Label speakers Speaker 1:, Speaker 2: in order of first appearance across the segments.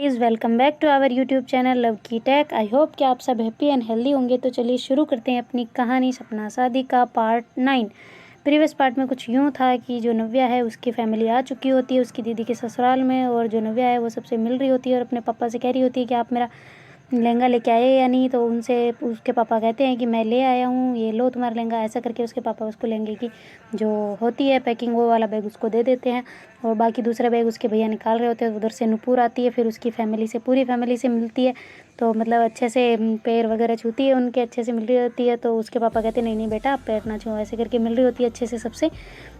Speaker 1: Guys, welcome back to our YouTube channel love की tech. I hope कि आप सब हैप्पी एंड हेल्दी होंगे। तो चलिए शुरू करते हैं अपनी कहानी सपना शादी का पार्ट 9। प्रीवियस पार्ट में कुछ यूँ था कि जो नव्या है उसकी फैमिली आ चुकी होती है उसकी दीदी के ससुराल में, और जो नव्या है वो सबसे मिल रही होती है और अपने पापा से कह रही होती है कि आप मेरा लहंगा लेके आए या नहीं। तो उनसे उसके पापा कहते हैं कि मैं ले आया हूँ, ये लो तुम्हारा लहंगा। ऐसा करके उसके पापा उसको लहंगे की जो होती है पैकिंग वो वाला बैग उसको दे देते हैं, और बाकी दूसरा बैग उसके भैया निकाल रहे होते हैं। उधर से नुपुर आती है, फिर उसकी फैमिली से पूरी फैमिली से मिलती है। तो मतलब अच्छे से पैर वगैरह छूती है उनके, अच्छे से मिल रही होती है। तो उसके पापा कहते नहीं नहीं बेटा आप पैर ना छूओ, ऐसे करके मिल रही होती है अच्छे से सबसे।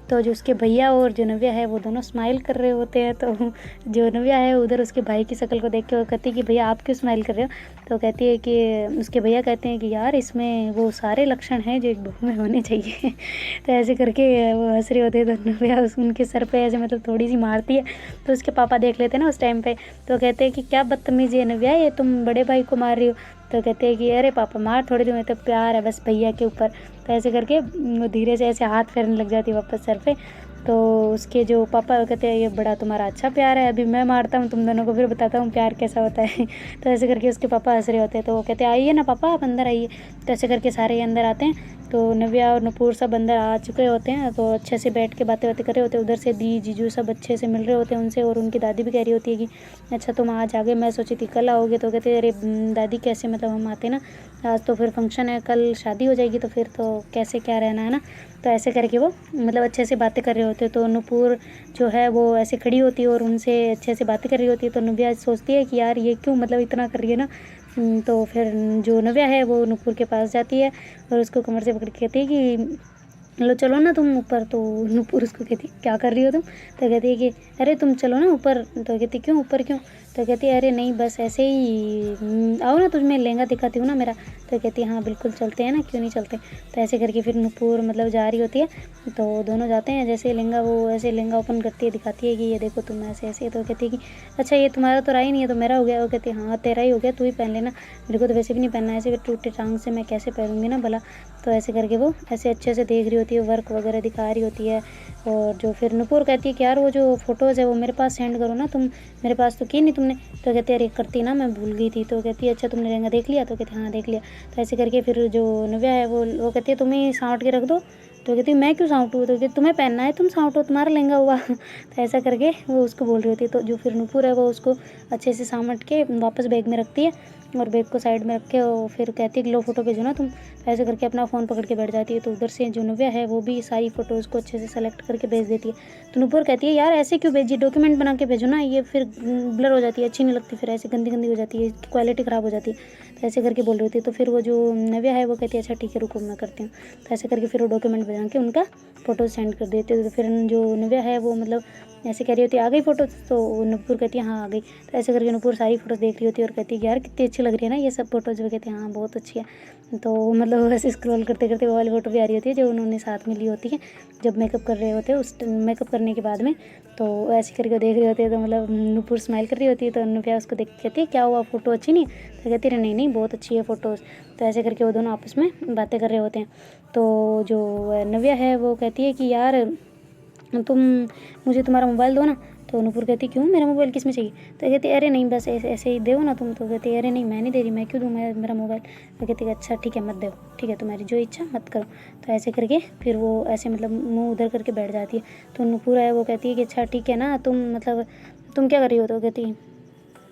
Speaker 1: तो जो उसके भैया और जो नव्या है वो दोनों स्माइल कर रहे होते हैं। तो जो नव्या है उधर उसके भाई की शक्ल को देख के वो कहती है कि भैया आप क्यों स्माइल कर रहे हो। तो कहती है कि उसके भैया कहते हैं कि यार इसमें वो सारे लक्षण हैं जो एक बहू में होने चाहिए। तो ऐसे करके वो हंस रहे होते हैं। तो नव्या उनके सर पे ऐसे मतलब थोड़ी सी मारती है। तो उसके पापा देख लेते हैं ना उस टाइम पे, तो कहते हैं कि क्या बदतमीजी है नव्या, ये तुम बड़े भाई को मार रही हो। तो कहते हैं कि अरे पापा मार थोड़ी दूँ, तो प्यार है बस भैया के ऊपर। तो ऐसे करके वो धीरे से ऐसे हाथ फेरने लग जाती है वापस सर पे। तो उसके जो पापा कहते हैं ये बड़ा तुम्हारा अच्छा प्यार है, अभी मैं मारता हूँ तुम दोनों को, फिर बताता हूँ प्यार कैसा होता है। तो ऐसे करके उसके पापा हंस रहे होते हैं। तो वो कहते हैं आइए ना पापा आप अंदर आइए। तो ऐसे करके सारे अंदर आते हैं। तो नव्या और नुपुर सब अंदर आ चुके होते हैं। तो अच्छे से बैठ के बातें बातें कर रहे होते हैं। उधर से दी जीजू सब अच्छे से मिल रहे होते हैं उनसे, और उनकी दादी भी कह रही होती है कि अच्छा तुम आज आ गए, मैं सोची थी कल आओगे। तो कहते अरे दादी कैसे, मतलब हम आते ना, आज तो फिर फंक्शन है, कल शादी हो जाएगी तो फिर तो कैसे क्या रहना है ना। तो ऐसे करके वो मतलब अच्छे से बातें कर रहे होते हैं। तो नुपुर जो है वो ऐसे खड़ी होती है और उनसे अच्छे से बातें कर रही होती है। तो नव्या सोचती है कि यार ये क्यों मतलब इतना कर रही है ना। तो फिर जो नव्या है वो नुपुर के पास जाती है और उसको कमर से पकड़ के कहती है कि चलो चलो ना तुम ऊपर। तो नुपुर उसको कहती क्या कर रही हो तुम। तो कहती है कि अरे तुम चलो ना ऊपर। तो कहती क्यों ऊपर क्यों। तो कहती है अरे नहीं बस ऐसे ही आओ ना, तुम्हें लहंगा दिखाती हूँ ना मेरा। तो कहती है हाँ बिल्कुल चलते हैं ना, क्यों नहीं चलते। तो ऐसे करके फिर नुपुर मतलब जा रही होती है। तो दोनों जाते हैं, जैसे लहंगा वो ऐसे लहंगा ओपन करती है, दिखाती है कि ये देखो तुम ऐसे ऐसे। तो कहती है कि अच्छा ये तुम्हारा तो रहा ही नहीं है, तो मेरा हो गया। वो कहती है हाँ तेरा ही हो गया, तू ही पहन लेना, मेरे को तो वैसे भी नहीं पहनना है, ऐसे टूटे टांग से मैं कैसे पहनूंगी ना भला। तो ऐसे करके वो ऐसे अच्छे से देख रही होती है, वर्क वगैरह दिखा रही होती है। और जो फिर नुपुर कहती है कि यार वो जो फ़ोटोज़ है वो मेरे पास सेंड करो ना तुम, मेरे पास तो की नहीं तुमने। तो कहते अरे करती ना, मैं भूल गई थी। तो कहती है अच्छा तुमने लहंगा देख लिया। तो कहती हाँ देख लिया। तो ऐसे करके फिर जो नव्या है वो कहती है तुम ही साँट के रख दो। तो कहती मैं क्यों साँटूँ। तो कहती तुम्हें पहनना है तुम साँटो, तुम्हारा लहंगा हुआ। तो ऐसा करके वो उसको बोल रही होती है। तो जो फिर नुपुर है वो उसको अच्छे से सामट के वापस बैग में रखती है, और बैग को साइड में रख के वो फिर कहती है कि लो फ़ोटो भेजो ना तुम। तो ऐसे करके अपना फ़ोन पकड़ के बैठ जाती है। तो उधर से जो नव्या है वो भी सारी फ़ोटोज़ को अच्छे से सेलेक्ट करके भेज देती है। तो नुपुर कहती है यार ऐसे क्यों भेजी, डॉक्यूमेंट बना के भेजो ना, ये फिर ब्लर हो जाती है, अच्छी नहीं लगती, फिर ऐसे गंदी गंदी हो जाती है, क्वालिटी ख़राब हो जाती है। तो ऐसे करके बोल रही थी। तो फिर वो जो नव्या है वो कहती है अच्छा ठीक है रुको मैं करती हूँ। तो ऐसे करके फिर वो डॉक्यूमेंट बना के उनका फ़ोटो सेंड कर देते हैं। तो फिर जो नव्या है वो मतलब ऐसे कह रही होती है आ गई फ़ोटो। तो नुपुर कहती है हाँ आ गई। तो ऐसे करके नुपुर सारी फ़ोटोज़ देख रही होती है और कहती है यार कितनी अच्छी लग रही है ना ये सब फ़ोटोज़। वो कहती है हाँ बहुत अच्छी है। तो मतलब ऐसे स्क्रॉल करते करते वो वाली फ़ोटो भी आ रही होती है जो उन्होंने साथ में ली होती है जब मेकअप कर रहे होते हैं, उस मेकअप करने के बाद में। तो ऐसे करके देख रहे होते हैं। तो मतलब नुपुर स्माइल कर रही होती है। तो नव्या उसको देख के कहती है क्या हुआ फ़ोटो अच्छी नहीं। तो कहती है नहीं नहीं बहुत अच्छी है फ़ोटोज़। तो ऐसे करके वो दोनों आपस में बातें कर रहे होते हैं। तो जो नव्या है वो कहती है कि यार तुम मुझे तुम्हारा मोबाइल दो ना। तो नुपुर कहती क्यों मेरा मोबाइल किस में चाहिए। तो कहती अरे नहीं बस ऐसे ऐसे ही दो ना तुम। तो कहती अरे नहीं मैं नहीं दे रही, मैं क्यों दूँ मेरा मोबाइल। तो कहती अच्छा ठीक है मत दो, ठीक है तुम्हारी जो इच्छा मत करो। तो ऐसे करके फिर वो ऐसे मतलब मुंह उधर करके बैठ जाती है। तो नुपुर है वो कहती है कि अच्छा ठीक है ना तुम मतलब तुम क्या कर रही हो। तो कहती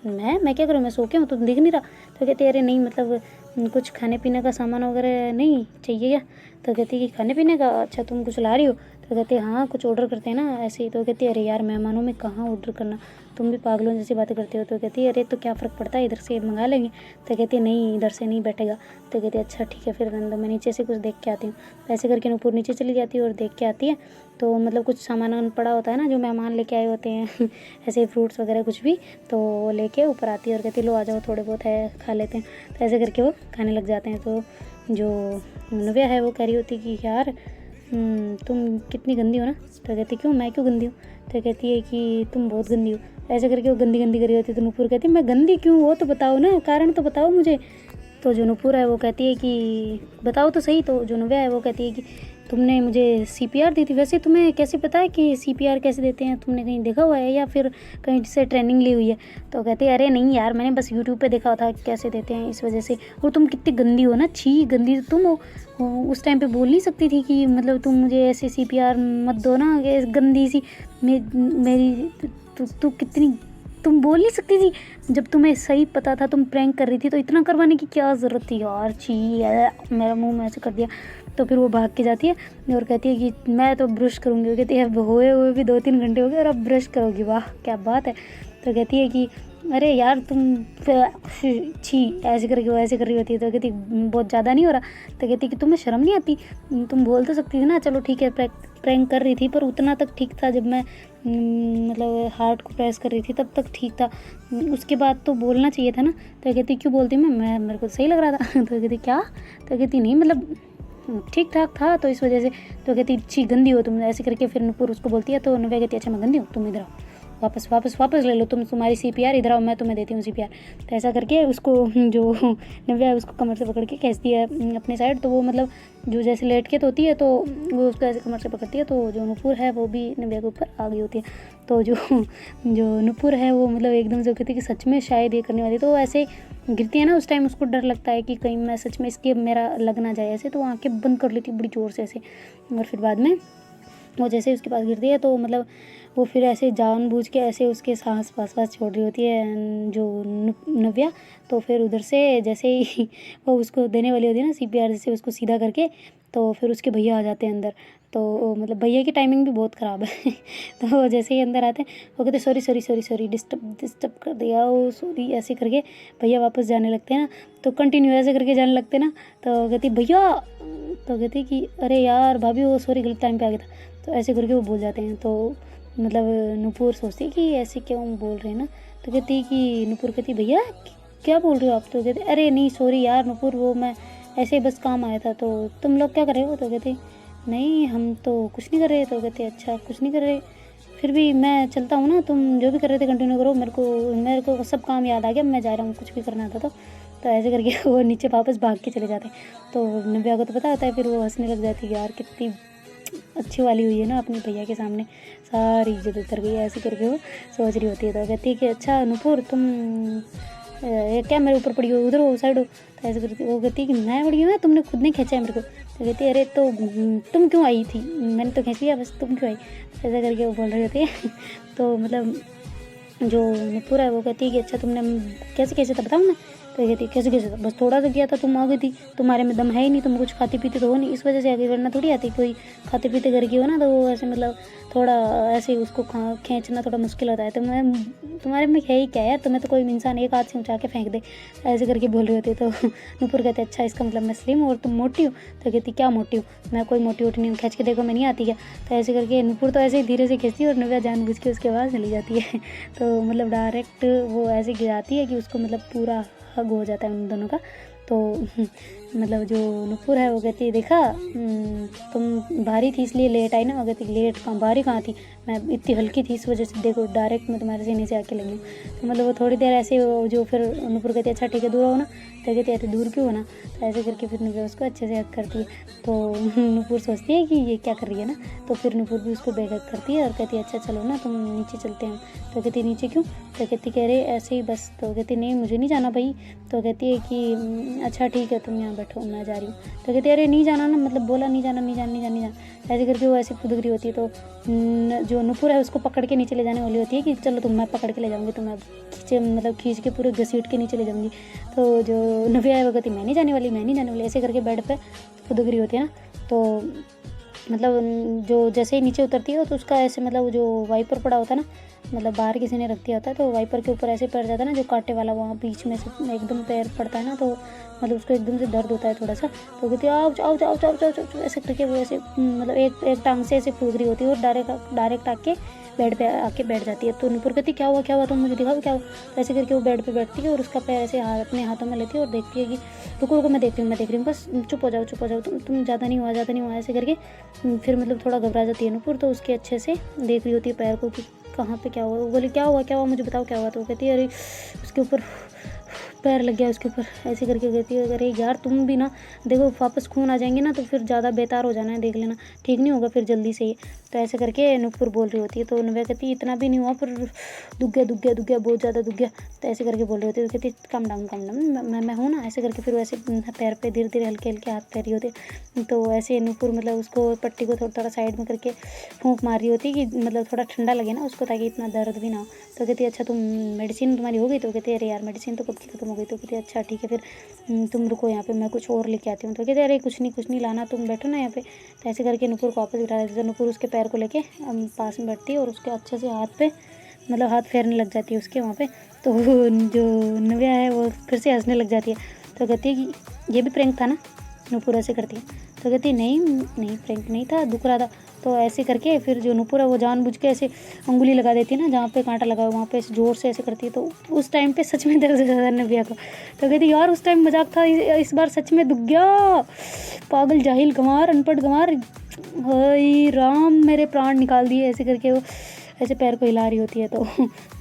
Speaker 1: मैं क्या करूँ, मैं सो के हूँ, तुम दिख नहीं रहा। तो कहती अरे नहीं मतलब कुछ खाने पीने का सामान वगैरह नहीं चाहिए क्या। तो कहती कि खाने पीने का अच्छा तुम कुछ ला रही हो। तो कहते हाँ कुछ ऑर्डर करते हैं ना ऐसे ही। तो कहती अरे यार मेहमानों में कहाँ ऑर्डर करना, तुम भी पागलों जैसी बातें करते हो। तो कहती अरे तो क्या फ़र्क पड़ता है इधर से मंगा लेंगे। तो कहती नहीं इधर से नहीं बैठेगा। तो कहती अच्छा ठीक है फिर रहने दो, मैं नीचे से कुछ देख के आती हूँ। तो ऐसे करके नुपुर नीचे चली जाती है और देख के आती है। तो मतलब कुछ सामान पड़ा होता है ना जो मेहमान लेके आए होते हैं ऐसे फ्रूट्स वगैरह कुछ भी, तो वो लेके ऊपर आती है और कहती लो आ जाओ थोड़े बहुत है खा लेते हैं। तो ऐसे करके वो खाने लग जाते हैं। तो जो नव्या है वो कह रही होती कि यार तुम कितनी गंदी हो ना। तो कहती क्यों मैं क्यों गंदी हूँ। तो कहती है कि तुम बहुत गंदी हो। ऐसे करके वो गंदी गंदी करी होती है। तो नुपुर कहती है मैं गंदी क्यों, वो तो बताओ ना, कारण तो बताओ मुझे। तो जो नुपुर है वो कहती है कि बताओ तो सही। तो जो नव्या है वो कहती है कि तुमने मुझे सीपीआर दी थी। वैसे तुम्हें कैसे पता है कि सीपीआर कैसे देते हैं? तुमने कहीं देखा हुआ है या फिर कहीं से ट्रेनिंग ली हुई है? तो कहती है अरे नहीं यार, मैंने बस यूट्यूब पे देखा था कैसे देते हैं, इस वजह से। और तुम कितनी गंदी हो ना, छी गंदी तुम हो। उस टाइम पे बोल नहीं सकती थी कि मतलब तुम मुझे ऐसे सीपीआर मत दो ना, ये गंदी सी मेरी तू कितनी, तुम बोल नहीं सकती थी जब तुम्हें सही पता था तुम प्रैंक कर रही थी, तो इतना करवाने की क्या ज़रूरत थी यार, छी। मेरा मुंह में ऐसे कर दिया। तो फिर वो भाग के जाती है और कहती है कि मैं तो ब्रश करूँगी। वो कहती है हुए हुए भी 2-3 घंटे हो गए और अब ब्रश करोगी, वाह क्या बात है। तो कहती है कि अरे यार तुम छी ऐसे करके वो ऐसे कर रही होती है। तो कहती बहुत ज़्यादा नहीं हो रहा? तो कहती कि तुम्हें शर्म नहीं आती? तुम बोल तो सकती थी ना, चलो ठीक है प्रैंक कर रही थी, पर उतना तक ठीक था जब मैं मतलब हार्ट को प्रेस कर रही थी तब तक ठीक था, उसके बाद तो बोलना चाहिए था ना। तो कहती क्यों बोलती मैं मेरे को सही लग रहा था। तो कहती क्या? तो कहती नहीं मतलब ठीक ठाक था तो इस वजह से। तो कहती छी गंदी हो तुम, ऐसे करके फिर नुपुर उसको बोलती है। तो नव्या कहती अच्छा मैं गंदी हूँ, तुम इधर आओ, वापस ले लो तुम्हारी सीपीआर, इधर आओ मैं तुम्हें देती हूँ सीपीआर। तो ऐसा करके उसको जो नव्या है उसको कमर से पकड़ के खींचती है अपने साइड। तो वो मतलब जो जैसे लेट के तो होती है तो वो उसको ऐसे कमर से पकड़ती है, तो जो नुपुर है वो भी नव्या के ऊपर आ गई होती है। तो जो नुपुर है वो मतलब एकदम से कहती है कि सच में शायद ये करने वाली, तो ऐसे गिरती है ना उस टाइम उसको डर लगता है कि कहीं मैं सच में इसके मेरा लग ना जाए ऐसे, तो आंखें बंद कर लेती है बड़ी ज़ोर से ऐसे। और फिर बाद में वो जैसे उसके पास गिरती है तो मतलब वो फिर ऐसे जानबूझ के ऐसे उसके सांस पास छोड़ रही होती है जो नव्या। तो फिर उधर से जैसे ही वो उसको देने वाली होती है ना सीपीआर, जैसे उसको सीधा करके, तो फिर उसके भैया आ जाते हैं अंदर। तो मतलब भैया की टाइमिंग भी बहुत ख़राब है। तो वो जैसे ही अंदर आते हैं वो कहते सॉरी डिस्टर्ब कर दिया, वो सॉरी ऐसे करके भैया वापस जाने लगते हैं ना। तो कंटिन्यू ऐसे करके जाने लगते हैं ना। तो कहती भैया, तो कहती कि अरे यार भाभी वो सॉरी गलत टाइम पे आ गया था, तो ऐसे करके वो बोल जाते हैं। तो मतलब नुपुर सोचती है कि ऐसे क्यों बोल रहे हैं ना। तो कहती कि नुपुर कहती भैया क्या बोल रहे हो आप? तो कहते अरे नहीं सॉरी यार नुपुर, वो मैं ऐसे बस काम आया था। तो तुम लोग क्या कर रहे हो? तो कहते नहीं हम तो कुछ नहीं कर रहे। तो कहते अच्छा कुछ नहीं कर रहे, फिर भी मैं चलता हूँ ना, तुम जो भी कर रहे थे कंटिन्यू करो, मेरे को सब काम याद आ गया, मैं जा रहा हूँ, कुछ भी करना था। तो ऐसे करके वो नीचे वापस भाग के चले जाते हैं। तो नव्या को तो पता होता है, फिर वो हंसने लग जाती है यार कितनी अच्छी वाली हुई है ना अपने भैया के सामने, सारी इज्जत उतर गई है, ऐसे करके वो सोच रही होती है। तो कहती है कि अच्छा नुपुर तुम ये क्या मेरे ऊपर पड़ी हो, उधर हो साइड हो। तो ऐसे करती वो कहती है कि मैं पड़ी हूँ, तुमने खुद नहीं खींचा है मेरे को। तो कहती है अरे तो तुम क्यों आई थी, मैंने तो खींच लिया बस, तुम क्यों आई? ऐसा करके वो बोल रही होती है। तो मतलब जो नुपुर है वो कहती है कि अच्छा तुमने कैसे था बताऊँ मैं? तो कहती है कैसे था, बस थोड़ा सा किया था, तुम आ गई थी, तुम्हारे में दम है ही नहीं, तुम कुछ खाती पीती तो हो नहीं, इस वजह से आगे वरना थोड़ी आती। कोई खाते पीते घर की हो ना तो वो ऐसे मतलब थोड़ा ऐसे उसको खींचना थोड़ा मुश्किल होता है। तो मैं तुम्हारे में है ही क्या यार, तुम्हें तो कोई इंसान एक हाथ से ऊँचा के फेंक दे, ऐसे करके बोल रही होती है। तो नुपुर कहते अच्छा इसका मतलब मैं स्लिम हूँ और तुम मोटी हो? तो कहती क्या मोटी हूँ, मैं कोई मोटी वोटी नहीं हूँ, खींच के देखो मैं नहीं आती क्या? तो ऐसे करके नुपुर तो ऐसे ही धीरे से खींचती है और नव्या जानबूझ के उसके बाद चली जाती है। तो मतलब डायरेक्ट वो ऐसे गिराती है कि उसको मतलब पूरा हग हो जाता है उन दोनों का। तो मतलब जो नुपुर है वो कहती है देखा तुम भारी थी इसलिए लेट आई ना। वो कहती लेट कहाँ, भारी कहाँ थी, मैं इतनी हल्की थी इस वजह से, देखो डायरेक्ट मैं तुम्हारे सीने से आके लगी हूँ। तो मतलब वो थोड़ी देर ऐसे जो फिर नुपुर कहती है अच्छा ठीक है दूर हो ना। तो कहती है दूर क्यों होना? तो ऐसे करके फिर नुपुर उसको अच्छे से हक करती है। तो नुपुर सोचती है कि ये क्या कर रही है ना। तो फिर नुपुर भी उसको बेहक करती है और कहती है अच्छा चलो ना तुम नीचे चलते हैं। तो कहती नीचे क्यों? तो कहती कह रहे ऐसे ही बस। तो कहती नहीं मुझे नहीं जाना भाई। तो कहती है कि अच्छा ठीक है तुम यहाँ बैठो मैं जा रही हूँ। तो कहती है अरे नहीं जाना ना, मतलब बोला नहीं जाना। ऐसे करके वो ऐसे खुद रही होती है। तो जो नुपुर है उसको पकड़ के नीचे ले जाने वाली होती है कि चलो तुम, मैं पकड़ के ले जाऊँगी, तुम्हें खींच के पूरे घसीट के नीचे ले जाऊँगी। तो जो नव्या है वो कहती मैं नहीं जाने वाली, ऐसे करके बेड पे खुद रही होती है ना। तो मतलब जो जैसे ही नीचे उतरती है तो उसका ऐसे मतलब जो वाइपर पड़ा होता है ना, मतलब बाहर किसी ने रख दिया होता है, तो वाइपर के ऊपर ऐसे पड़ जाता है ना जो कांटे वाला, वहाँ बीच में से एकदम पैर पड़ता है ना, तो मतलब उसको एकदम से दर्द होता है थोड़ा सा। तो कहती है आओ ऐसे करके वो ऐसे मतलब एक टांग से ऐसे कूद रही होती है और डायरेक्ट आके बेड पे आके बैठ जाती है। तो नुपुर कहती क्या हुआ तुम मुझे दिखाओ क्या हुआ? तो ऐसे करके वो बेड पे बैठती है और उसका पैर ऐसे अपने हाथों में लेती है और देखती है कि रुको मैं देख रही हूँ बस चुप हो जाओ तुम ज़्यादा नहीं हुआ ऐसे करके। फिर मतलब थोड़ा घबरा जाती है नुपुर, तो उसके अच्छे से देख रही होती है पैर को कि कहाँ पे क्या हुआ। वो बोली क्या हुआ मुझे बताओ क्या हुआ? तो वो कहती है अरे उसके ऊपर पैर लग गया उसके ऊपर, ऐसे करके कहती है अरे यार तुम भी ना देखो वापस खून आ जाएंगे ना तो फिर ज़्यादा बेकार हो जाना है, देख लेना ठीक नहीं होगा फिर जल्दी से ही। तो ऐसे करके नूपुर बोल रही होती है। तो नव्या कहती है इतना भी नहीं हुआ पर दुख गया बहुत ज़्यादा दुख गया। तो ऐसे करके बोल रही होती है। तो कहती कम डाउन मैं हूँ ना, ऐसे करके फिर वैसे पैर पे धीरे धीरे हल्के हल्के हाथ पैर रही होती। तो ऐसे नूपुर मतलब उसको पट्टी को थोड़ा थोड़ा साइड में करके फूंक मार रही होती कि मतलब थोड़ा ठंडा लगे ना उसको, ताकि इतना दर्द भी ना हो। तो कहती है अच्छा तुम मेडिसिन तुम्हारी हो गई? तो कहती है अरे यार मेडिसिन तो कब की खत्म हो गई। तो कहती है अच्छा ठीक है फिर तुम रुको यहाँ पे, मैं कुछ और लेके आती हूँ। तो कहते अरे कुछ नहीं लाना, तुम बैठो ना यहाँ पे। तो ऐसे करके नूपुर को वापस बिठा देती है। तो नूपुर उसके पैर को लेके पास में बैठती है और उसके अच्छे से हाथ पे मतलब हाथ फेरने लग जाती है उसके वहाँ पे। तो जो नव्या है वो फिर से हंसने लग जाती है। तो कहती है कि ये भी प्रैंक था ना? नूपुर ऐसे करती है। तो कहती है नहीं प्रैंक नहीं था, दुख रहा था। तो ऐसे करके फिर जो नूपुर है वो जानबूझ के ऐसे उंगली लगा देती है ना जहाँ पे कांटा लगा हुआ वहाँ पे ज़ोर से ऐसे करती है। तो उस टाइम पे सच में दर्द ज़्यादा नव्या को। तो कहती यार उस टाइम मजाक था, इस बार सच में दुख गया। पागल जाहिल गंवार अनपढ़ गंवार, हाय राम मेरे प्राण निकाल दिए। ऐसे करके वो ऐसे पैर को हिला रही होती है। तो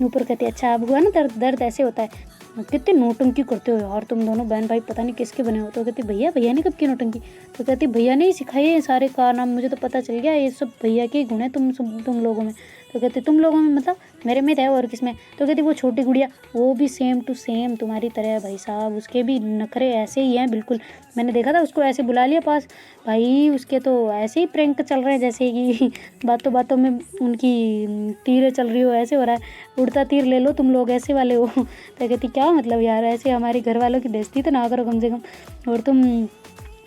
Speaker 1: नूपुर कहती है अच्छा अब हुआ ना दर्द ऐसे होता है। कितने नौटंकी करते हो यार तुम दोनों बहन भाई, पता नहीं किसके बने हो। तो कहती भैया ने कब की नौटंकी? तो कहती भैया ने ही सिखाई है सारे कारनामे, मुझे तो पता चल गया ये सब भैया के गुण है तुम लोगों में। तो कहती तुम लोगों में मतलब मेरे में है और किसमें? तो कहती वो छोटी गुड़िया वो भी सेम टू सेम तुम्हारी तरह है भाई साहब, उसके भी नखरे ऐसे ही हैं बिल्कुल। मैंने देखा था उसको ऐसे बुला लिया पास, भाई उसके तो ऐसे ही प्रैंक चल रहे हैं जैसे कि बातों बातों में उनकी तीरें चल रही हो, ऐसे हो रहा है उड़ता तीर ले लो तुम लोग ऐसे वाले हो। तो कहती क्या मतलब यार, ऐसे हमारे घर वालों की बेइज्जती तो ना करो कम से कम। और तुम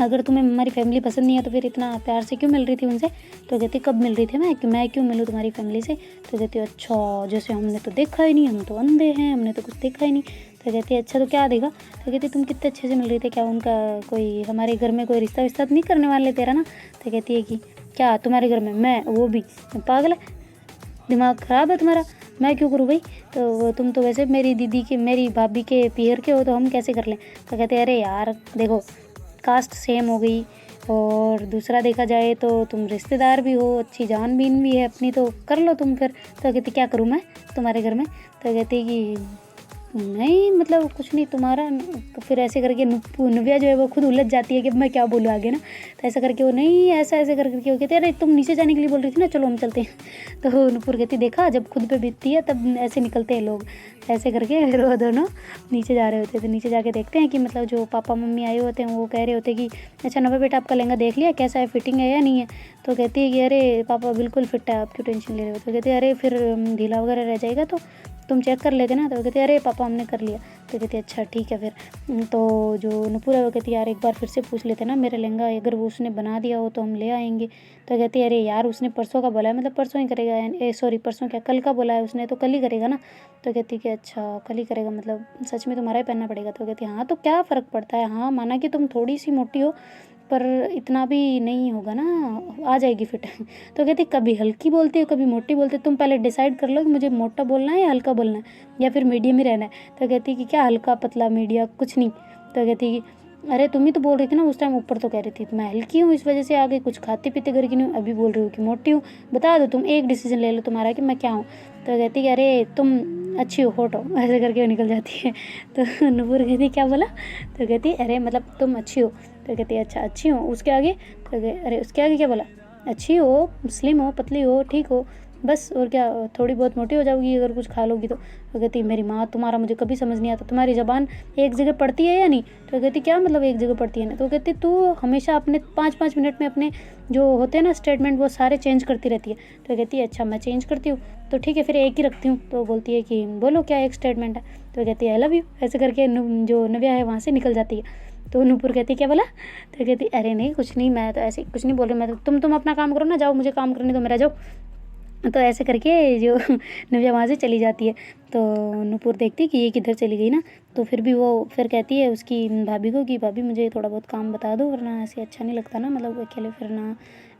Speaker 1: अगर तुम्हें हमारी फैमिली पसंद नहीं है तो फिर इतना प्यार से क्यों मिल रही थी उनसे? तो कहती कब मिल रही थी मैं क्यों मिलूँ तुम्हारी फैमिली से? तो कहती अच्छा जैसे हमने तो देखा ही नहीं, हम तो अंधे हैं, हमने तो कुछ देखा ही नहीं। तो कहती अच्छा तो क्या देखा? तो कहती तुम कितने अच्छे से मिल रही थे, क्या उनका कोई हमारे घर में कोई रिश्ता विश्ता नहीं करने वाले तेरा ना? तो कहती है कि क्या तुम्हारे घर में मैं वो भी पागल है, दिमाग ख़राब है तुम्हारा, मैं क्यों करूँ भाई? तो तुम तो वैसे मेरी दीदी के मेरी भाभी के पीहर के हो तो हम कैसे कर लें? तो कहते अरे यार देखो कास्ट सेम हो गई और दूसरा देखा जाए तो तुम रिश्तेदार भी हो, अच्छी जानबीन भी है अपनी, तो कर लो तुम फिर। तो कहती क्या करूँ मैं तुम्हारे घर में? तो कहती कि नहीं मतलब कुछ नहीं तुम्हारा। तो फिर ऐसे करके नव्या जो है वो खुद उलझ जाती है कि मैं क्या बोलूँ आगे ना। तो ऐसा करके वो नहीं ऐसे करके वो कहते अरे तुम नीचे जाने के लिए बोल रही थी ना, चलो हम चलते हैं। तो नूपुर कहती देखा जब खुद पे बीतती है तब ऐसे निकलते हैं लोग। ऐसे करके फिर वो दोनों नीचे जा रहे होते थे। नीचे जाके देखते हैं कि मतलब जो पापा मम्मी आए होते हैं वो कह रहे होते कि अच्छा नव्या बेटा आपका लहंगा देख लिया कैसा है, फिटिंग है या नहीं है? तो कहती है कि अरे पापा बिल्कुल फिट है, आप क्यों टेंशन ले रहे हो? तो कहते अरे फिर ढीला वगैरह रह जाएगा तो तुम चेक कर लेते ना। तो कहते अरे पापा हमने कर लिया। तो कहते अच्छा ठीक है फिर। तो जो नूपुर है वो कहती यार एक बार फिर से पूछ लेते ना मेरा लहंगा, अगर वो उसने बना दिया हो तो हम ले आएंगे। तो कहती अरे यार उसने परसों का बोला है, मतलब परसों ही करेगा, सॉरी परसों क्या कल का बोला है उसने, तो कल ही करेगा ना। तो कहती कि अच्छा कल ही करेगा मतलब सच में तुम्हारा ही पहनना पड़ेगा? तो कहती हाँ तो क्या फ़र्क पड़ता है, हाँ माना कि तुम थोड़ी सी मोटी हो पर इतना भी नहीं होगा ना, आ जाएगी फिट। तो कहती कभी हल्की बोलती है कभी मोटी बोलती है, तुम पहले डिसाइड कर लो कि मुझे मोटा बोलना है या हल्का बोलना है या फिर मीडियम ही रहना है। तो कहती कि क्या हल्का पतला मीडिया कुछ नहीं। तो कहती कि अरे तुम ही तो बोल रही थी ना उस टाइम, ऊपर तो कह रही थी मैं हल्की हूँ इस वजह से आगे कुछ खाते पीते करके नहीं हूँ, अभी बोल रही हूँ कि मोटी हूँ। बता दो तुम एक डिसीजन ले लो तुम्हारा कि मैं क्या हूँ। तो कहती कि अरे तुम अच्छी हो, हॉट हो, ऐसे करके वो निकल जाती है। तो नूपुर कहती क्या बोला? तो कहती अरे मतलब तुम अच्छी हो। तो कहती अच्छा अच्छी हो, उसके आगे? तो अरे उसके आगे क्या बोला? अच्छी हो, स्लिम हो, पतली हो, ठीक हो बस, और क्या थोड़ी बहुत मोटी हो जाओगी अगर कुछ खा लोगी तो। कहती मेरी माँ तुम्हारा मुझे कभी समझ नहीं आता, तुम्हारी ज़बान एक जगह पड़ती है या नहीं? तो कहती क्या मतलब एक जगह पड़ती है ना? तो कहती तू हमेशा अपने 5-5 मिनट में अपने जो होते हैं ना स्टेटमेंट वो सारे चेंज करती रहती है। तो कहती है अच्छा मैं चेंज करती हूँ, तो ठीक है फिर एक ही रखती हूँ। तो बोलती है कि बोलो क्या एक स्टेटमेंट है? तो कहती है आई लव यू। ऐसे करके जो नव्या है वहाँ से निकल जाती है। तो नूपुर कहती क्या बोला? तो कहती अरे नहीं कुछ नहीं, मैं तो ऐसे कुछ नहीं बोल रही, मैं तो तुम अपना काम करो ना, जाओ मुझे काम करने दो मेरा, जाओ। तो ऐसे करके जो नव्या वहाँ से चली जाती है। तो नूपुर देखती कि ये किधर चली गई ना। तो फिर भी वो फिर कहती है उसकी भाभी को कि भाभी मुझे थोड़ा बहुत काम बता दो, वरना ऐसे अच्छा नहीं लगता ना, मतलब अकेले फिरना,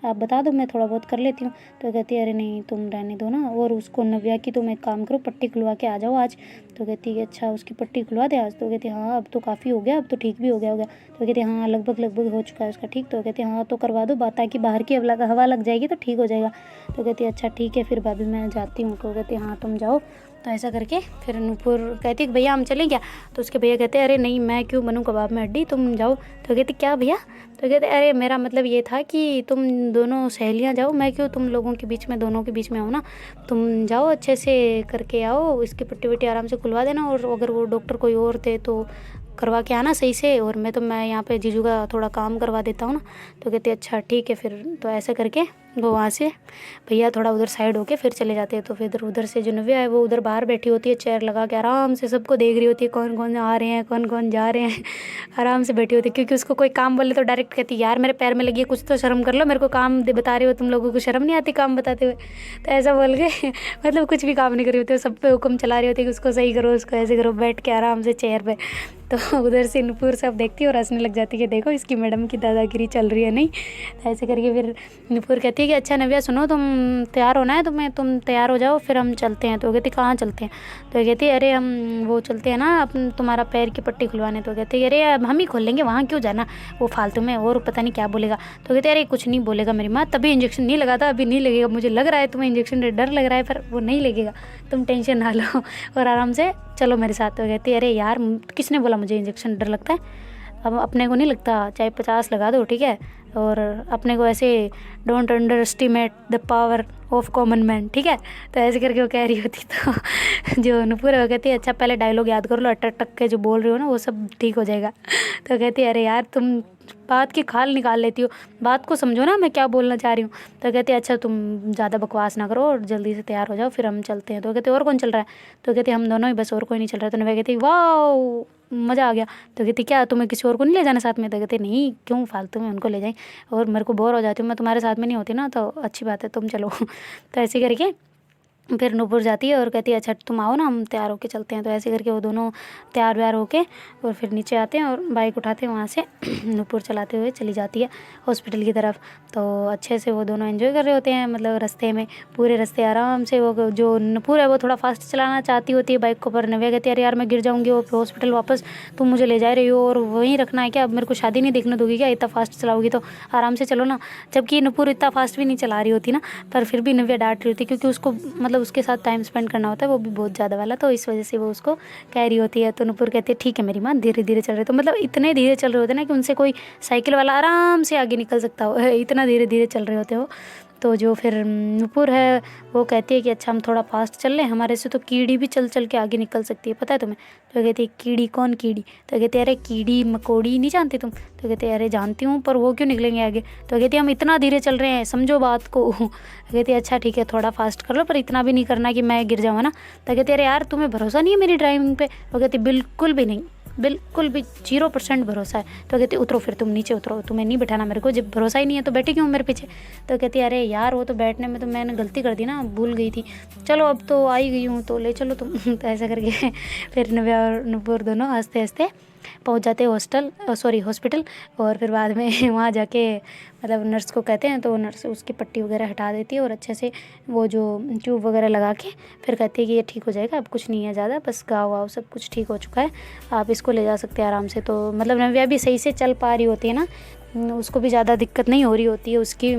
Speaker 1: आप बता दो मैं थोड़ा बहुत कर लेती हूँ। तो कहती है अरे नहीं तुम रहने दो ना, और उसको नव्या की तुम एक काम करो पट्टी खुलवा के आ जाओ आज। तो कहती है अच्छा उसकी पट्टी खुलवा दे आज? तो कहती हाँ अब तो काफ़ी हो गया, अब तो ठीक भी हो गया होगा। तो कहती हाँ लगभग हो चुका है उसका ठीक। तो कहती हाँ तो करवा दो बात, ताकि बाहर की हवा लग जाएगी तो ठीक हो जाएगा। तो कहती अच्छा ठीक है फिर भाभी मैं जाती हूँ। तो कहती हाँ तुम जाओ तो ऐसा करके फिर नूपुर कहती कि भैया हम चलें क्या? तो उसके भैया कहते अरे नहीं, मैं क्यों बनूं कबाब में हड्डी, तुम जाओ। तो कहती क्या भैया? तो कहते अरे मेरा मतलब ये था कि तुम दोनों सहेलियां जाओ, मैं क्यों तुम लोगों के बीच में, दोनों के बीच में आऊँ ना, तुम जाओ अच्छे से करके आओ, इसकी पट्टी वट्टी आराम से खुलवा देना, और अगर वो डॉक्टर कोई और थे तो करवा के आना सही से, और मैं यहाँ पे जीजू का थोड़ा काम करवा देता हूँ ना। तो कहते अच्छा ठीक है फिर। तो ऐसे करके वो वहाँ से भैया थोड़ा उधर साइड होके फिर चले जाते हैं। तो फिर उधर से जो नव्या है वो उधर बाहर बैठी होती है, चेयर लगा के आराम से सबको देख रही होती है, कौन कौन आ रहे हैं, कौन कौन जा रहे हैं। आराम से बैठी होती है, क्योंकि उसको कोई काम बोले तो डायरेक्ट कहती यार मेरे पैर में लगी है, कुछ तो शर्म कर लो, मेरे को काम बता रहे हो, तुम लोगों को शर्म नहीं आती काम बताते हुए? तो ऐसा बोल के मतलब कुछ भी काम नहीं कर रही होती, सब पे हुक्म चला रही होती है कि उसको सही करो, उसको ऐसे करो, बैठ के आराम से चेयर पे। तो उधर से नूपुर सब देखती है और हंसने लग जाती है कि देखो इसकी मैडम की दादागिरी चल रही है। नहीं तो ऐसे करके फिर नूपुर कहती है कि अच्छा नव्या सुनो, तुम तैयार होना है तुम्हें, तुम तैयार हो जाओ फिर हम चलते हैं। तो कहती कहाँ चलते हैं? तो कहती है अरे हम वो चलते हैं ना अपन तुम्हारा पैर की पट्टी खुलवाने। तो कहती है अरे अब हम ही खोल लेंगे, वहाँ क्यों जाना वो फालतू में, और पता नहीं क्या बोलेगा। तो कहते अरे कुछ नहीं बोलेगा मेरी माँ, तभी इंजेक्शन नहीं लगाता, अभी नहीं लगेगा, मुझे लग रहा है तुम्हें इंजेक्शन डर लग रहा है, पर वो नहीं लगेगा, तुम टेंशन ना लो और आराम से चलो मेरे साथ। तो कहती है अरे यार किसने बोला मुझे इंजेक्शन डर लगता है, अब अपने को नहीं लगता, चाहे 50 लगा दो ठीक है, और अपने को ऐसे don't under estimate the power of common man, ठीक है। तो ऐसे करके वो कह रही होती। तो जो नूपुर है वो कहती है अच्छा पहले डायलॉग याद कर लो, अटक टक के जो बोल रही हो ना वो सब ठीक हो जाएगा। तो कहती है अरे यार तुम बात की खाल निकाल लेती हो, बात को समझो ना मैं क्या बोलना चाह रही हूँ। तो कहती है अच्छा तुम ज़्यादा बकवास ना करो और जल्दी से तैयार हो जाओ फिर हम चलते हैं। तो कहते और कौन चल रहा है? तो कहती हम दोनों ही बस, और कोई नहीं चल रहा। तो नव्या कहती वाह मज़ा आ गया। तो कहती क्या तुम्हें किसी और को नहीं ले जाना साथ में? तो कहते नहीं क्यों फालतू में उनको ले जाएं, और मेरे को बोर हो जाती हूँ, मैं तुम्हारे साथ में नहीं होती ना, तो अच्छी बात है तुम चलो। तो ऐसे करके फिर नूपुर जाती है और कहती है अच्छा तुम आओ ना हम तैयार होके चलते हैं। तो ऐसे करके वो दोनों तैयार व्यार होके और फिर नीचे आते हैं और बाइक उठाते हैं, वहाँ से नूपुर चलाते हुए चली जाती है हॉस्पिटल की तरफ। तो अच्छे से वो दोनों एंजॉय कर रहे होते हैं, मतलब रास्ते में पूरे रास्ते आराम से। वो जो नूपुर है वो थोड़ा फास्ट चलाना चाहती होती है बाइक को, पर नव्या कहती है अरे यार मैं गिर जाऊँगी वो हॉस्पिटल वापस, तुम मुझे ले जा रही हो और वहीं रखना है क्या, अब मेरे को शादी नहीं देखने दोगी क्या, इतना फास्ट चलाओगी तो आराम से चलो ना। जबकि नूपुर इतना फास्ट भी नहीं चला रही होती ना, पर फिर भी नव्या डांट रही होती क्योंकि उसको मतलब उसके साथ टाइम स्पेंड करना होता है, वो भी बहुत ज़्यादा वाला, तो इस वजह से वो उसको कह रही होती है। तो नूपुर कहती है ठीक है मेरी माँ, धीरे धीरे चल रहे। तो मतलब इतने धीरे चल रहे होते ना कि उनसे कोई साइकिल वाला आराम से आगे निकल सकता हो, इतना धीरे धीरे चल रहे होते हो। तो जो फिर नूपुर है वो कहती है कि अच्छा हम थोड़ा फास्ट चल लें, हमारे से तो कीड़ी भी चल चल के आगे निकल सकती है, पता है तुम्हें? तो कहती है कीड़ी? कौन कीड़ी? तो कहते हैं अरे कीड़ी मकोड़ी नहीं जानती तुम? तो कहते हैं अरे जानती हूँ, पर वो क्यों निकलेंगे आगे? तो कहती है हम इतना धीरे चल रहे हैं, समझो बात को। कहती है अच्छा ठीक है थोड़ा फास्ट कर लो, पर इतना भी नहीं करना कि मैं गिर जाऊँ ना। तो कहते अरे यार तुम्हें भरोसा नहीं है मेरी ड्राइविंग पे? वो कहती बिल्कुल भी नहीं, बिल्कुल भी 0% भरोसा है। तो कहती उतरो फिर, तुम नीचे उतरो, तुम्हें नहीं बैठाना मेरे को, जब भरोसा ही नहीं है तो बैठी क्यों मेरे पीछे? तो कहती अरे यार वो तो बैठने में तो मैंने गलती कर दी ना, भूल गई थी, चलो अब तो आई गई हूँ तो ले चलो तुम। तो ऐसा करके फिर नव्या और नूपुर दोनों हंसते हंसते पहुंच जाते हैं हॉस्पिटल। और फिर बाद में वहाँ जाके मतलब नर्स को कहते हैं, तो नर्स उसकी पट्टी वगैरह हटा देती है और अच्छे से वो जो ट्यूब वगैरह लगा के फिर कहती है कि ये ठीक हो जाएगा, अब कुछ नहीं है ज़्यादा, बस घाव वाव सब कुछ ठीक हो चुका है, आप इसको ले जा सकते हैं आराम से। तो मतलब नव्या भी सही से चल पा रही होती है ना, उसको भी ज़्यादा दिक्कत नहीं हो रही होती है उसकी,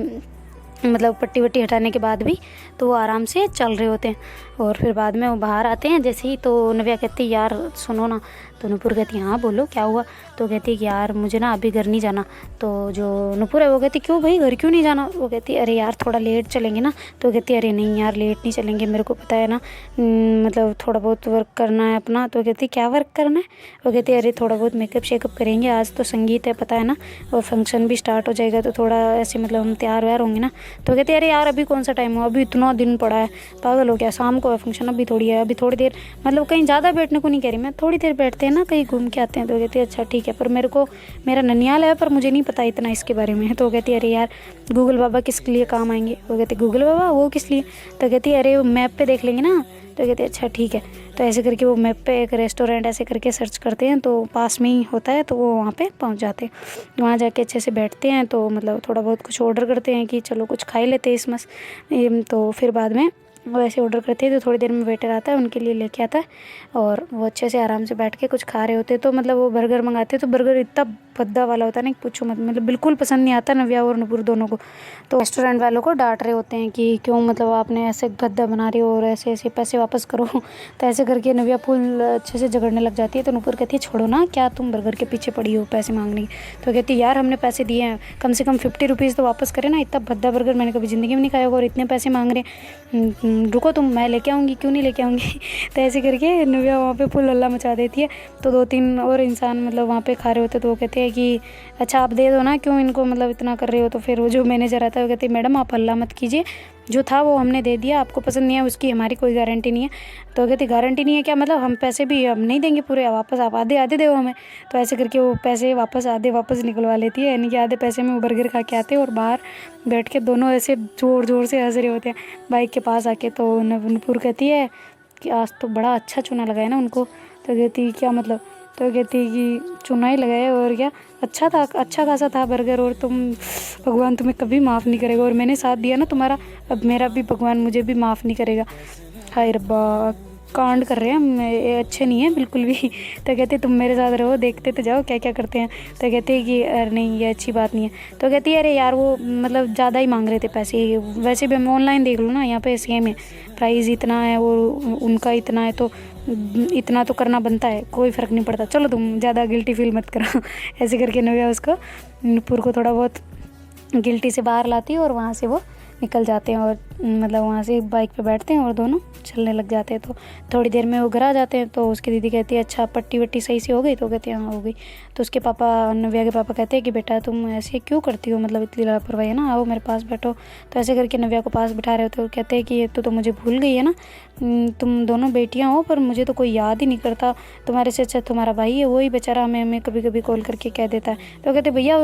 Speaker 1: मतलब पट्टी वट्टी हटाने के बाद भी, तो वो आराम से चल रहे होते हैं। और फिर बाद में वो बाहर आते हैं जैसे ही, तो नव्या कहती है यार सुनो ना। तो नूपुर कहती है हाँ बोलो क्या हुआ? तो कहती है कि यार मुझे ना अभी घर नहीं जाना। तो जो नूपुर है वो कहती क्यों भाई घर क्यों नहीं जाना? वो कहती है अरे यार थोड़ा लेट चलेंगे ना। तो कहती है अरे नहीं यार लेट नहीं चलेंगे, मेरे को पता है ना, मतलब थोड़ा बहुत वर्क करना है अपना। तो कहती क्या वर्क करना है? वो कहती है अरे थोड़ा बहुत मेकअप शेकअप करेंगे, आज तो संगीत है पता है ना, और फंक्शन भी स्टार्ट हो जाएगा, तो थोड़ा ऐसे मतलब हम तैयार व्यार होंगे ना। तो कहती है अरे यार अभी कौन सा टाइम हुआ, अभी इतना दिन पड़ा है, पागल हो गया, शाम को है फंक्शन, अभी थोड़ी है, अभी थोड़ी देर, मतलब कहीं ज़्यादा बैठने को नहीं कह रही मैं, थोड़ी देर बैठते हैं ना, कहीं घूम के आते हैं। तो कहती है अच्छा ठीक है, पर मेरे को मेरा ननियाल है पर मुझे नहीं पता इतना इसके बारे में। तो कहती है अरे यार गूगल बाबा किसके लिए काम आएंगे? वो कहते गूगल बाबा वो किस लिए? तो कहती है अरे वो मैप पे देख लेंगे ना। तो कहते हैं अच्छा ठीक है। तो ऐसे करके वो मैप पे एक रेस्टोरेंट ऐसे करके सर्च करते हैं, तो पास में ही होता है, तो वो वहाँ पे पहुँच जाते हैं। वहाँ जाके अच्छे से बैठते हैं, तो मतलब थोड़ा बहुत कुछ ऑर्डर करते हैं कि चलो कुछ खा ही लेते हैं इस मस। तो फिर बाद में वो ऐसे ऑर्डर करती है तो थोड़ी देर में वेटर आता है, उनके लिए लेके आता है और वो अच्छे से आराम से बैठ के कुछ खा रहे होते हैं। तो मतलब वो बर्गर मंगाते हैं तो बर्गर इतना भद्दा वाला होता है ना कि पूछो मत, मतलब बिल्कुल पसंद नहीं आता नव्या और नुपुर दोनों को। तो रेस्टोरेंट वालों को डांट रहे होते हैं कि क्यों मतलब आपने ऐसे भद्दा बना रहे हो और ऐसे ऐसे पैसे वापस करो। तो ऐसे करके नव्या फुल अच्छे से झगड़ने लग जाती है। तो नुपुर कहती है छोड़ो ना, क्या तुम बर्गर के पीछे पड़ी हो पैसे मांगने की। तो कहती है यार हमने पैसे दिए हैं, कम से कम 50 रुपीज़ तो वापस करें ना, इतना भद्दा बर्गर मैंने कभी ज़िंदगी में नहीं खाया होगा और इतने पैसे मांग रहे हैं, रुको तुम मैं लेके आऊँगी, क्यों नहीं लेके आऊँगी। तो ऐसे करके नव्या वहाँ पे फुल हल्ला मचा देती है। तो 2-3 और इंसान मतलब वहाँ पे खा रहे होते तो वो कहते हैं कि अच्छा आप दे दो ना, क्यों इनको मतलब इतना कर रहे हो। तो फिर वो जो मैनेजर आता है वो कहती है मैडम आप हल्ला मत कीजिए, जो था वो हमने दे दिया, आपको पसंद नहीं है उसकी हमारी कोई गारंटी नहीं है। तो कहती गारंटी नहीं है क्या, मतलब हम पैसे भी हम नहीं देंगे पूरे वापस, आप आधे आधे दो हमें। तो ऐसे करके वो पैसे वापस आधे वापस निकलवा लेती है, यानी कि आधे पैसे में वो बर्गर खा के आते हैं और बाहर बैठ के दोनों ऐसे ज़ोर ज़ोर से हंस रहे होते हैं बाइक के पास आके। तो नूपुर कहती है कि आज तो बड़ा अच्छा चूना लगाया ना उनको। तो कहती क्या मतलब, तो कहती है कि चूना ही लगाया और क्या, अच्छा था, अच्छा खासा था बर्गर और तुम, भगवान तुम्हें कभी माफ़ नहीं करेगा और मैंने साथ दिया ना तुम्हारा, अब मेरा भी भगवान मुझे भी माफ़ नहीं करेगा। हाय रब्बा, कांड कर रहे हैं ये अच्छे नहीं है बिल्कुल भी। तो कहते तुम मेरे साथ रहो, देखते तो जाओ क्या क्या करते हैं। तो कहते हैं कि अरे नहीं ये अच्छी बात नहीं है। तो कहती है अरे यार वो मतलब ज़्यादा ही मांग रहे थे पैसे, वैसे भी हम ऑनलाइन देख लो ना, यहाँ पे सेम है, प्राइस इतना है और उनका इतना है, तो इतना तो करना बनता है, कोई फ़र्क नहीं पड़ता, चलो तुम ज़्यादा गिल्टी फील मत करो। ऐसे करके नव्या उसको नूपुर को थोड़ा बहुत गिल्टी से बाहर लाती है और वहाँ से वो निकल जाते हैं और मतलब वहाँ से बाइक पे बैठते हैं और दोनों चलने लग जाते हैं। तो थोड़ी देर में वो घर आ जाते हैं। तो उसकी दीदी कहती है अच्छा पट्टी वट्टी सही से हो गई। तो कहते हैं हाँ हो गई। तो उसके पापा, नव्या के पापा कहते हैं कि बेटा तुम ऐसे क्यों करती हो, मतलब इतनी लापरवाही है ना, आओ मेरे पास बैठो। तो ऐसे करके नव्या को पास बिठा रहे होते और कहते हैं कि ये तो मुझे भूल गई है ना, तुम दोनों बेटियाँ हो पर मुझे तो कोई याद ही नहीं करता, तुम्हारे से अच्छा तुम्हारा भाई है, वही बेचारा हमें कभी कभी कॉल करके कह देता है। तो कहते भैया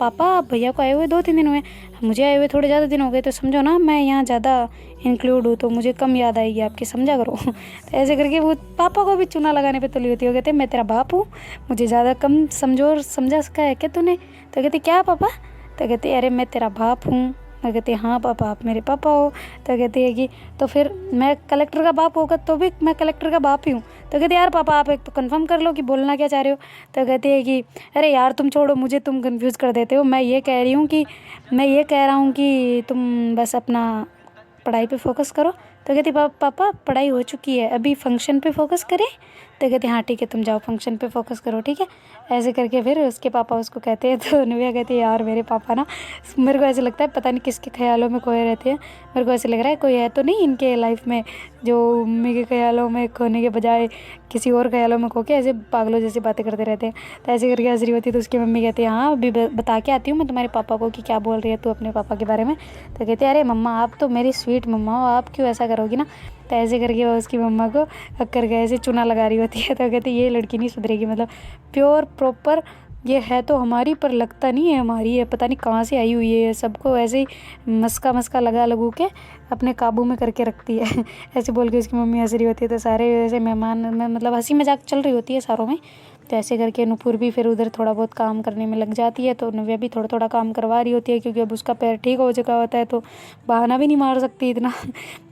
Speaker 1: पापा भैया को आए हुए 2-3 दिन हुए, मुझे आए हुए थोड़े ज़्यादा दिन हो गए, तो समझो ना मैं यहाँ ज़्यादा इंक्लूड हूँ तो मुझे कम याद आएगी आपकी, समझा करो। तो ऐसे करके वो पापा को भी चूना लगाने पे तुली होती है। वो कहते मैं तेरा बाप हूँ, मुझे ज़्यादा कम समझो और समझा सका है क्या तूने। तो कहते क्या पापा। तो कहते अरे मैं तेरा बाप हूँ। तो कहते हाँ पापा आप मेरे पापा हो। तो कहती है कि तो फिर मैं कलेक्टर का बाप होगा तो भी मैं कलेक्टर का बाप ही हूँ। तो कहते यार पापा आप एक तो कंफर्म कर लो कि बोलना क्या चाह रहे हो। तो कहती है कि अरे यार तुम छोड़ो मुझे, तुम कंफ्यूज कर देते हो, मैं ये कह रहा हूँ कि तुम बस अपना पढ़ाई पे फोकस करो। तो कहती पापा पढ़ाई हो चुकी है, अभी फंक्शन पे फोकस करें। तो कहते हाँ ठीक है तुम जाओ फंक्शन पे फोकस करो, ठीक है। ऐसे करके फिर उसके पापा उसको कहते हैं। तो नव्या कहती है यार मेरे पापा ना, मेरे को ऐसे लगता है पता नहीं किसके ख्यालों में खोए रहते हैं, मेरे को ऐसे लग रहा है कोई है तो नहीं इनके लाइफ में जो मम्मी के ख्यालों में खोने के बजाय किसी और ख्यालों में खो के ऐसे पागलों जैसी बातें करते रहते हैं। तो ऐसे करके हंस रही होती है। तो उसकी मम्मी कहती है हाँ अभी बता के आती हूँ मैं तुम्हारे पापा को कि क्या बोल रही है तू अपने पापा के बारे में। तो कहते अरे मम्मा आप तो मेरी स्वीट मम्मा हो, आप क्यों ऐसा करोगी ना। तो ऐसे करके वो उसकी मम्मा को अक्कर के ऐसे चूना लगा रही होती है। तो कहती ये लड़की नहीं सुधरेगी, मतलब प्योर प्रॉपर ये है तो हमारी पर लगता नहीं है हमारी है, पता नहीं कहाँ से आई हुई है, सबको ऐसे ही मस्का लगा लगू के अपने काबू में करके रखती है। ऐसे बोल के उसकी मम्मी हंस रही होती है। तो सारे ऐसे मेहमान में मतलब हंसी मजाक चल रही होती है सारों में। तो ऐसे करके नूपुर भी फिर उधर थोड़ा बहुत काम करने में लग जाती है। तो नव्या भी थोड़ा थोड़ा काम करवा रही होती है क्योंकि अब उसका पैर ठीक हो चुका होता है तो बहाना भी नहीं मार सकती इतना।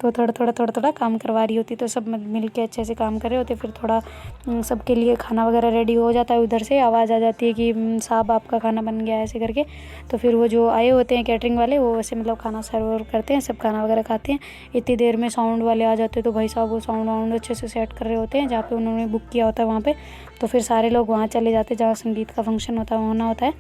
Speaker 1: तो थोड़ा थोड़ा काम करवा रही होती है। तो सब मिल के अच्छे से काम कर रहे होते। फिर थोड़ा सबके लिए खाना वगैरह रेडी हो जाता है, उधर से आवाज़ आ जाती है कि साहब आपका खाना बन गया ऐसे करके। तो फिर वो जो आए होते हैं कैटरिंग वाले वो ऐसे मतलब खाना सर्व करते हैं, सब खाना वगैरह खाते हैं। इतनी देर में साउंड वाले आ जाते हैं। तो भाई साहब वो साउंड अच्छे से सेट कर रहे होते हैं जहाँ पे उन्होंने बुक किया होता है वहाँ पे। तो फिर सारे लोग वहाँ चले जाते हैं जहाँ संगीत का फंक्शन होना होता है।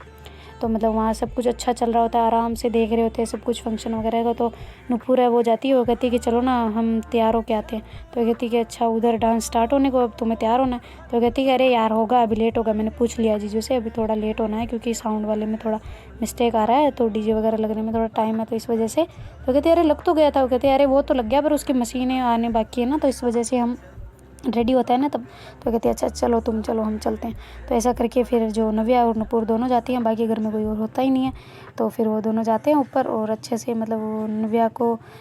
Speaker 1: तो मतलब वहाँ सब कुछ अच्छा चल रहा होता है, आराम से देख रहे होते हैं सब कुछ फंक्शन वगैरह का। तो नूपुर है वो जाती है, वो कहती है कि चलो ना हम तैयार होके आते हैं। तो कहती है कि अच्छा उधर डांस स्टार्ट होने को, अब तुम्हें तैयार होना है। तो कहती है कि अरे यार होगा अभी लेट होगा, मैंने पूछ लिया जीजू से, अभी थोड़ा लेट होना है क्योंकि साउंड वाले में थोड़ा मिस्टेक आ रहा है तो डीजे वगैरह लगने में थोड़ा टाइम है तो इस वजह से। तो कहती है अरे लग तो गया था। वो कहती है अरे वो तो लग गया पर उसकी मशीनें आने बाकी है ना, तो इस वजह से हम रेडी होता है ना तब, तो कहती है अच्छा चलो तुम चलो हम चलते हैं। तो ऐसा करके फिर जो नव्या और नुपुर दोनों जाती हैं, बाकी घर में कोई और होता ही नहीं है। तो फिर वो दोनों जाते हैं ऊपर और अच्छे से मतलब वो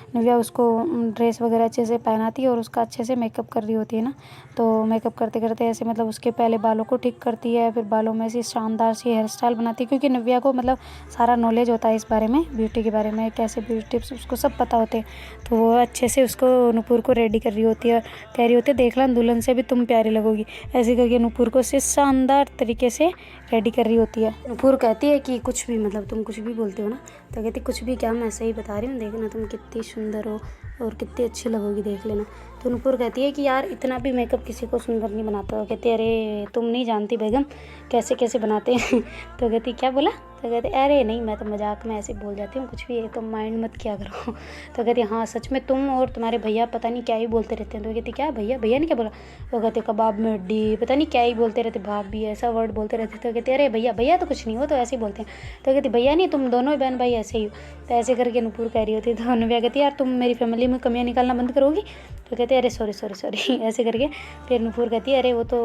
Speaker 1: नव्या उसको ड्रेस वगैरह अच्छे से पहनाती है और उसका अच्छे से मेकअप कर रही होती है ना। तो मेकअप करते करते ऐसे मतलब उसके पहले बालों को ठीक करती है, फिर बालों में ऐसी शानदार सी हेयर स्टाइल बनाती है, क्योंकि नव्या को मतलब सारा नॉलेज होता है इस बारे में, ब्यूटी के बारे में, कैसे ब्यूटी टिप्स उसको सब पता होते हैं। तो वो अच्छे से उसको नुपुर को रेडी कर रही होती है, कह रही होती है देख ला दुल्हन से भी तुम प्यारी लगोगी, ऐसे करके नुपुर को से शानदार तरीके से रेडी कर रही होती है। नुपुर कहती है कि कुछ भी मतलब तुम कुछ भी बोलते हो ना, तो कहती कुछ भी क्या, मैं सही बता रही हूँ, देखना तुम कितनी सुंदर हो और कितनी अच्छी लगोगी, देख लेना। तो नुपुर कहती है कि यार इतना भी मेकअप किसी को सुंदर नहीं बनाता। कहती है अरे तुम नहीं जानती बेगम कैसे कैसे बनाते हैं। तो कहती क्या बोला, तो कहते अरे नहीं मैं तो मजाक में ऐसे बोल जाती हूँ, कुछ भी है तो माइंड मत किया करो। तो कहती हाँ सच में तुम और तुम्हारे भैया पता नहीं क्या ही बोलते रहते हैं। तो कहती क्या भैया, भैया ने क्या बोला। तो कहते कबाब में हड्डी, पता नहीं क्या ही बोलते रहते, भाभी ऐसा वर्ड बोलते रहते। तो कहते अरे भैया, भैया तो कुछ नहीं हो, तो ऐसे ही बोलते हैं। तो कहती भैया नहीं, तुम दोनों बहन भाई ऐसे ही हो। तो ऐसे करके नुपुर कह रही होती है। तो नव्या कहती यार तुम मेरी फैमिली में कमियाँ निकालना बंद करोगी। तो कहते अरे सॉरी सॉरी सॉरी। ऐसे करके फिर नुपुर कहती है अरे वो तो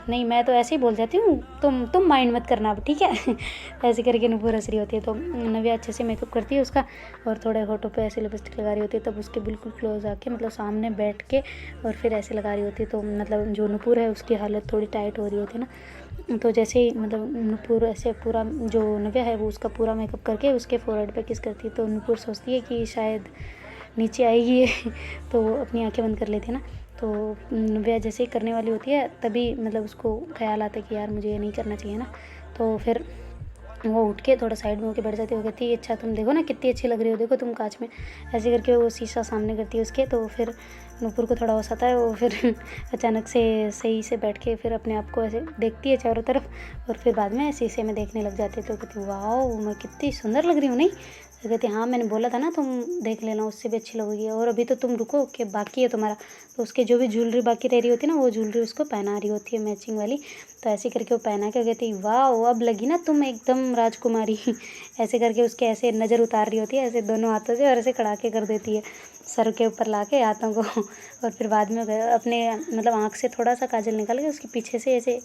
Speaker 1: नहीं, मैं तो ऐसे ही बोल जाती हूँ, तुम माइंड मत करना अब, ठीक है। ऐसे करके नुपुर हंस रही होती है। तो नव्या अच्छे से मेकअप करती है उसका और थोड़े होठों पे ऐसे लिपस्टिक लगा रही होती है, तब उसके बिल्कुल क्लोज आके मतलब सामने बैठ के और फिर ऐसे लगा रही होती है। तो मतलब जो नुपुर है उसकी हालत थोड़ी टाइट हो रही होती है ना। तो जैसे ही मतलब नुपुर ऐसे पूरा, जो नव्या है वो उसका पूरा मेकअप करके उसके फोरहेड पे किस करती है। तो नुपुर सोचती है कि शायद नीचे आएगी ये। तो वो अपनी आंखें बंद कर लेती है ना। तो नव्या जैसे ही करने वाली होती है तभी मतलब उसको ख्याल आता है कि यार मुझे ये नहीं करना चाहिए ना। तो फिर वो उठ के थोड़ा साइड में होकर बैठ जाती है। वो कहती है अच्छा तुम देखो ना कितनी अच्छी लग रही हो, देखो तुम कांच में, ऐसे करके वो शीशा सामने करती है उसके। तो फिर नुपुर को थोड़ा हौसाता है वो, फिर अचानक से सही से बैठ के फिर अपने आप को ऐसे देखती है चारों तरफ और फिर बाद में शीशे में देखने लग जाती है। तो कहती है वाह मैं कितनी सुंदर लग रही हूँ नहीं। तो कहती हाँ मैंने बोला था ना तुम देख लेना, उससे भी अच्छी लगेगी, और अभी तो तुम रुको कि बाकी है तुम्हारा। तो उसके जो भी ज्वेलरी बाकी रह रही होती है ना, वो ज्वेलरी उसको पहना रही होती है मैचिंग वाली। तो ऐसे करके वो पहना के कहती वाह अब लगी ना तुम एकदम राजकुमारी। ऐसे करके उसके ऐसे नज़र उतार रही होती है ऐसे दोनों हाथों से और ऐसे कड़ाके कर देती है सर के ऊपर ला के हाथों को। और फिर बाद में अपने मतलब आँख से थोड़ा सा काजल निकाल के उसके पीछे से ऐसे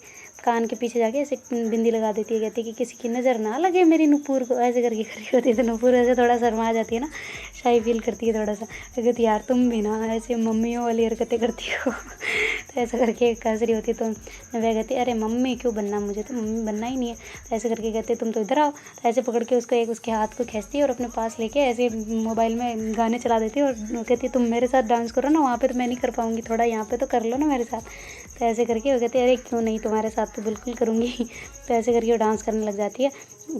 Speaker 1: कान के पीछे जाके ऐसे बिंदी लगा देती है। कहती है कि किसी की नज़र ना लगे मेरी नुपुर को, ऐसे करके कर रही होती है। तो नुपुर ऐसे थोड़ा शर्मा जाती है ना, शाई फील करती है थोड़ा सा। तो कहती यार तुम भी ना ऐसे मम्मियों वाली हरकतें करती हो। तो ऐसा करके हंस रही होती है। तो नव्या कहती अरे मम्मी क्यों बनना, मुझे तो मम्मी बनना ही नहीं है। तो ऐसे करके कहते तुम तो इधर आओ। तो ऐसे पकड़ के उसको एक उसके हाथ को खींचती है और अपने पास लेके ऐसे मोबाइल में गाने चला देती है और कहती तुम मेरे साथ डांस करो ना, वहाँ पे तो मैं नहीं कर पाऊँगी, थोड़ा यहाँ पे तो कर लो ना मेरे साथ। तो ऐसे करके वो कहती है अरे क्यों नहीं, तुम्हारे साथ तो बिल्कुल करूँगी। तो ऐसे करके वो डांस करने लग जाती है।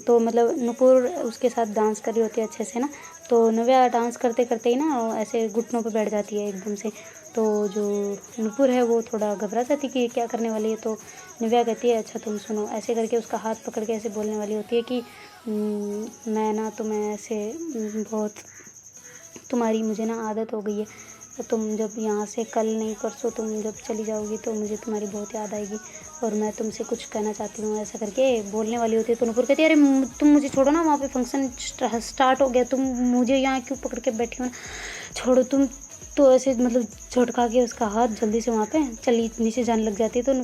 Speaker 1: तो मतलब नुपुर उसके साथ डांस कर रही होती है अच्छे से ना। तो नव्या डांस करते करते ही ना ऐसे घुटनों पे बैठ जाती है एकदम से। तो जो नुपुर है वो थोड़ा घबरा जाती कि ये क्या करने वाली है। तो नव्या कहती है अच्छा तुम सुनो, ऐसे करके उसका हाथ पकड़ के ऐसे बोलने वाली होती है कि मैं ना तुम्हें ऐसे बहुत, तुम्हारी मुझे ना आदत हो गई है, तो तुम जब यहाँ से कल नहीं परसों तुम जब चली जाओगी तो मुझे तुम्हारी बहुत याद आएगी और मैं तुमसे कुछ कहना चाहती हूँ। ऐसा करके बोलने वाली होती है। तो नुपुर कहती है अरे तुम मुझे छोड़ो ना, वहाँ पे फंक्शन स्टार्ट हो गया, तुम मुझे यहाँ क्यों पकड़ के बैठी हो ना, छोड़ो तुम। तो ऐसे मतलब झटका के उसका हाथ जल्दी से वहाँ पे चली नीचे जाने लग जाती है। तो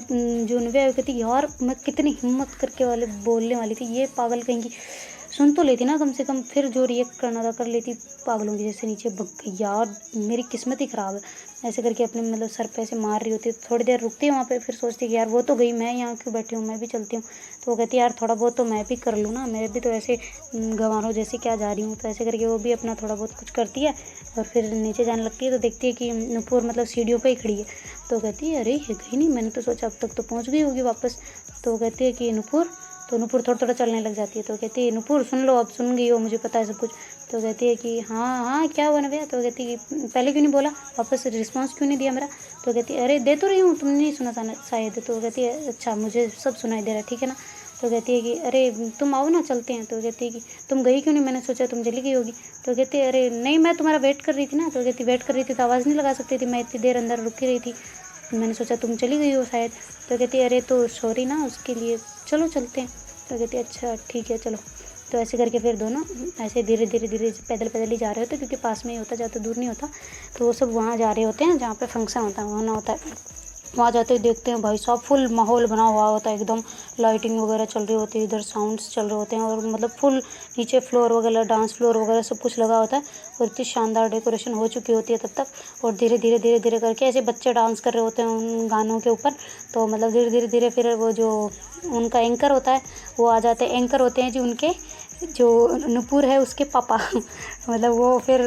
Speaker 1: जो नव्या कहती यार मैं कितनी हिम्मत करके वाले बोलने वाली थी, ये पागल कहेंगी सुन तो लेती ना कम से कम, फिर जो रिएक्ट करना था कर लेती, पागलों की जैसे नीचे भग गई, यार मेरी किस्मत ही ख़राब है। ऐसे करके अपने मतलब सर पे ऐसे मार रही होती है। थोड़ी देर रुकती है वहाँ पे, फिर सोचती है कि यार वो तो गई, मैं यहाँ क्यों बैठी हूँ, मैं भी चलती हूँ। तो वो कहती है यार थोड़ा बहुत तो मैं भी कर लूँ ना, मेरे भी तो ऐसे गंवारों जैसे क्या जा रही हूँ। तो ऐसे करके वो भी अपना थोड़ा बहुत कुछ करती है और फिर नीचे जाने लगती है। तो देखती है कि नुपुर मतलब सीढ़ियों पर ही खड़ी है। तो कहती है अरे ये गई नहीं, मैंने तो सोचा अब तक तो पहुँच गई होगी वापस। तो कहती है कि नुपुर, तो नुपुर थोड़ा थोड़ा चलने लग जाती है। तो कहती है नुपुर सुन लो, अब सुन गई हो, मुझे पता है सब कुछ। तो कहती है कि हाँ हाँ क्या हुआ नव्या। तो कहती है कि पहले क्यों नहीं बोला, वापस रिस्पांस क्यों नहीं दिया मेरा। तो कहती है अरे दे तो रही हूँ, तुमने नहीं सुना शायद। तो कहती है अच्छा मुझे सब सुनाई दे रहा है, ठीक है ना। तो कहती है कि अरे तुम आओ ना चलते हैं। तो कहती है कि तुम गई क्यों नहीं, मैंने सोचा तुम चली गई होगी। तो कहती है अरे नहीं मैं तुम्हारा वेट कर रही थी ना। तो कहती वेट कर रही थी तो आवाज़ नहीं लगा सकती थी, मैं इतनी देर अंदर रुकी रही थी, मैंने सोचा तुम चली गई हो शायद। तो कहती है अरे तो सॉरी ना उसके लिए, चलो चलते हैं। तो कहती है अच्छा ठीक है चलो। तो ऐसे करके फिर दोनों ऐसे धीरे धीरे धीरे पैदल पैदल ही जा रहे होते, क्योंकि पास में ही होता, ज़्यादा दूर नहीं होता। तो वो सब वहाँ जा रहे होते हैं जहाँ पे फंक्शन होता है, होना होता है। वहाँ जाते ही देखते हैं भाई साहब फुल माहौल बना हुआ होता है, एकदम लाइटिंग वगैरह चल रही होती है, इधर साउंड्स चल रहे होते हैं और मतलब फुल नीचे फ्लोर वगैरह, डांस फ्लोर वगैरह सब कुछ लगा होता है और इतनी शानदार डेकोरेशन हो चुकी होती है तब तक। और धीरे धीरे धीरे धीरे करके ऐसे बच्चे डांस कर रहे होते हैं उन गानों के ऊपर। तो मतलब धीरे धीरे धीरे फिर वो जो उनका एंकर होता है वो आ जाते हैं, एंकर होते हैं जी उनके जो नुपुर है उसके पापा मतलब वो फिर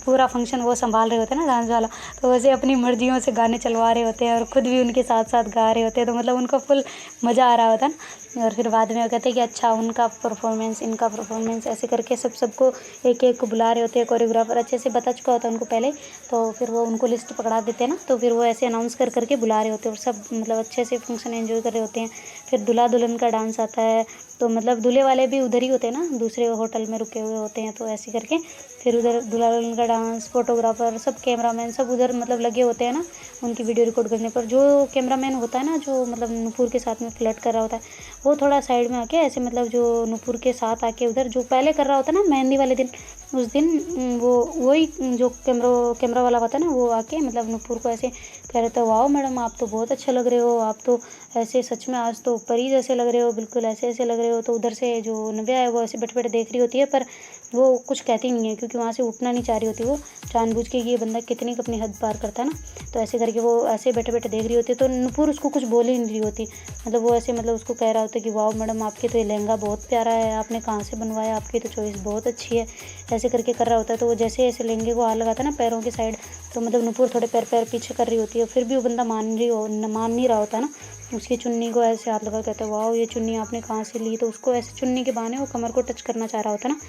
Speaker 1: पूरा फंक्शन वो संभाल रहे होते हैं ना डांस वाला। तो वैसे अपनी मर्जियों से गाने चलवा रहे होते हैं और ख़ुद भी उनके साथ साथ गा रहे होते हैं, तो मतलब उनको फुल मज़ा आ रहा होता है ना। और फिर बाद में वो कहते हैं कि अच्छा उनका परफॉर्मेंस, इनका परफॉर्मेंस, ऐसे करके सबको एक एक को बुला रहे होते हैं। कोरियोग्राफर अच्छे से बता चुका होता है उनको पहले, तो फिर वो उनको लिस्ट पकड़ा देते हैं ना, तो फिर वो ऐसे अनाउंस कर करके बुला रहे होते हैं और सब मतलब अच्छे से फंक्शन एंजॉय कर रहे होते हैं। फिर दूल्हा दुल्हन का डांस आता है, तो मतलब दूल्हे वाले भी उधर ही होते हैं ना, दूसरे होटल में रुके हुए होते हैं। तो ऐसे करके फिर उधर दूल्हा दुल्हन का डांस, फोटोग्राफर, सब कैमरामैन सब उधर मतलब लगे होते हैं ना उनकी वीडियो रिकॉर्ड करने पर। जो कैमरामैन होता है ना जो मतलब नुपुर के साथ में फ्लर्ट कर रहा होता है, वो थोड़ा साइड में आके ऐसे मतलब जो नुपुर के साथ आके उधर जो पहले कर रहा होता है ना मेहंदी वाले दिन, उस दिन वो वही जो कैमरा वाला होता है ना, वो आके मतलब नुपुर को ऐसे कह रहे थे, वाओ मैडम आप तो बहुत अच्छे लग रहे हो, आप तो ऐसे सच में आज तो परी जैसे लग रहे हो, बिल्कुल ऐसे ऐसे लग रहे हो। तो उधर से जो नव्या है वो ऐसे बैठे बैठे देख रही होती है, पर वो कुछ कहती नहीं है क्योंकि वहाँ से उठना नहीं चाह रही होती वो, जानबूझ के ये बंदा कितनी अपनी हद पार करता है ना। तो ऐसे करके वो ऐसे बैठे बैठे देख रही होती है, तो नुपुर उसको कुछ बोल ही नहीं रही होती, मतलब वो ऐसे मतलब उसको कह रहा होता है कि वाओ मैडम आपके तो ये लहंगा बहुत प्यारा है, आपने कहाँ से बनवाया, आपकी तो चॉइस बहुत अच्छी है, ऐसे करके कर रहा होता है। तो वो जैसे ऐसे लहंगे को हाथ लगाता है ना पैरों की साइड, तो मतलब नुपुर थोड़े पैर पीछे कर रही होती है, फिर भी वो बंदा मान नहीं रहा होता है ना। उसकी चुन्नी को ऐसे हाथ लगा कहता है, वाओ ये चुन्नी आपने कहाँ से ली, तो उसको ऐसे चुन्नी के बहाने वो कमर को टच करना चाह रहा होता है ना।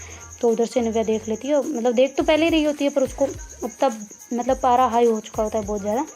Speaker 1: तो उधर से नव्या देख लेती है, मतलब देख तो पहले ही रही होती है, पर उसको तब मतलब पारा हाई हो चुका होता है बहुत ज़्यादा।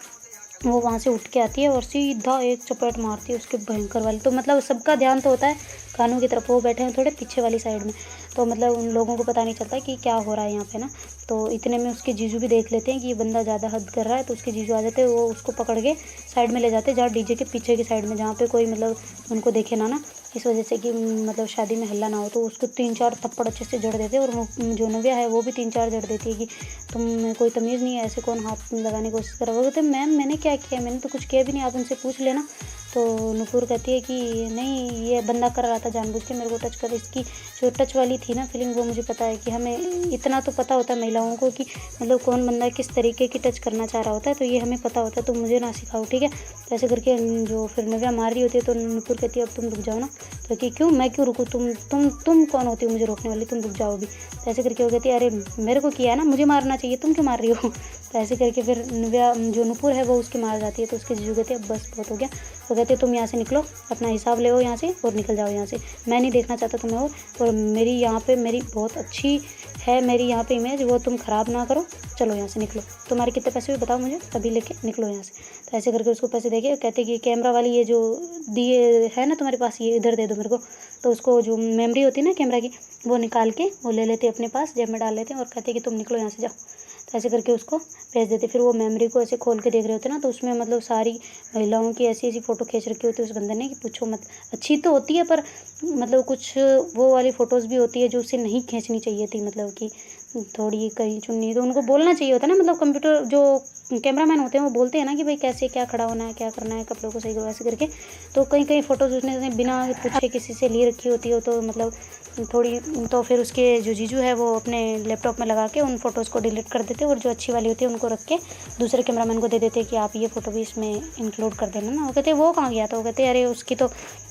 Speaker 1: वो वहाँ से उठ के आती है और सीधा एक चपेट मारती है उसके भयंकर वाली। तो मतलब सबका ध्यान तो होता है कानों की तरफ, वो बैठे हैं थोड़े पीछे वाली साइड में, तो मतलब उन लोगों को पता नहीं चलता कि क्या हो रहा है यहाँ पे ना। तो इतने में उसके जीजू भी देख लेते हैं कि ये बंदा ज़्यादा हद कर रहा है, तो उसके जीजू आ जाते हैं, वो उसको पकड़ के साइड में ले जाते हैं, जहाँ डीजे के पीछे की साइड में, जहाँ पे कोई मतलब उनको देखे ना इस वजह से कि मतलब शादी में हल्ला ना हो। तो उसको 3-4 थप्पड़ अच्छे से जड़ देते हैं, और जो नव्या है वो भी 3-4 जड़ देती है कि तुम कोई तमीज़ नहीं है, ऐसे कौन हाथ लगाने की कोशिश कर रहा है। वो कहते हैं मैम मैंने क्या किया, मैंने तो कुछ किया भी नहीं, आप उनसे पूछ लेना। तो नुपुर कहती है कि नहीं ये बंदा कर रहा था जानबूझ के मेरे को टच कर, इसकी जो टच वाली थी ना फीलिंग, वो मुझे पता है कि हमें इतना तो पता होता है महिलाओं को कि मतलब कौन बंदा किस तरीके की टच करना चाह रहा होता है, तो ये हमें पता होता है, तुम मुझे ना सिखाओ ठीक है। तो ऐसे करके जो फिर नव्या मार रही होती है, तो नुपुर कहती है अब तुम रुक जाओ ना। तो कि क्यों, मैं क्यों रुकूँ, तुम कौन होती हो मुझे रोकने वाली, तुम रुक जाओ अभी। तो ऐसे करके वो कहती है अरे मेरे को किया है ना, मुझे मारना चाहिए, तुम क्यों मार रही हो। तो ऐसे करके फिर नव्या जो नुपुर है वो उसकी मार जाती है। तो उसके जीजू कहते हैं अब बस बहुत हो गया। तो कहते तुम यहाँ से निकलो, अपना हिसाब ले यहाँ से और निकल जाओ यहाँ से, मैं नहीं देखना चाहता तुम्हें और मेरी यहाँ पे मेरी बहुत अच्छी है मेरी यहाँ पे इमेज, वो तुम ख़राब ना करो, चलो यहाँ से निकलो, तुम्हारे कितने पैसे हुए बताओ मुझे, तभी लेके निकलो यहाँ से। तो ऐसे करके उसको पैसे देके कहते कि कैमरा वाली ये जो दिए है ना तुम्हारे पास, ये इधर दे दो मेरे को। तो उसको जो मेमोरी होती है ना कैमरा की, वो निकाल के वो ले लेते अपने पास, जेब में डाल लेते हैं और कहते कि तुम निकलो यहाँ से जाओ। तो ऐसे करके उसको भेज देते। फिर वो मेमोरी को ऐसे खोल के देख रहे होते ना, तो उसमें मतलब सारी महिलाओं की ऐसी ऐसी फ़ोटो खींच रखी होती है उस बंदे ने कि पूछो मत। अच्छी तो होती है पर मतलब कुछ वो वाली फ़ोटोज़ भी होती है जो उसे नहीं खींचनी चाहिए थी, मतलब कि थोड़ी कहीं चुन्नी, तो उनको बोलना चाहिए होता है ना, मतलब कंप्यूटर जो कैमरामैन होते हैं वो बोलते हैं ना कि भाई कैसे क्या खड़ा होना है, क्या करना है, कपड़ों को सही करो ऐसे करके। तो कहीं कहीं फ़ोटोज़ उसने बिना पूछे किसी से ले रखी होती हो, तो मतलब थोड़ी, तो फिर उसके जो जीजू है वो अपने लैपटॉप में लगा के उन फ़ोटोज़ को डिलीट कर देते, और जो अच्छी वाली होती है उनको रख के दूसरे कैमरामैन को दे देते कि आप ये फ़ोटो भी इसमें इंक्लूड कर देना ना। वो कहते वो कहाँ गया था, वो कहते अरे उसकी तो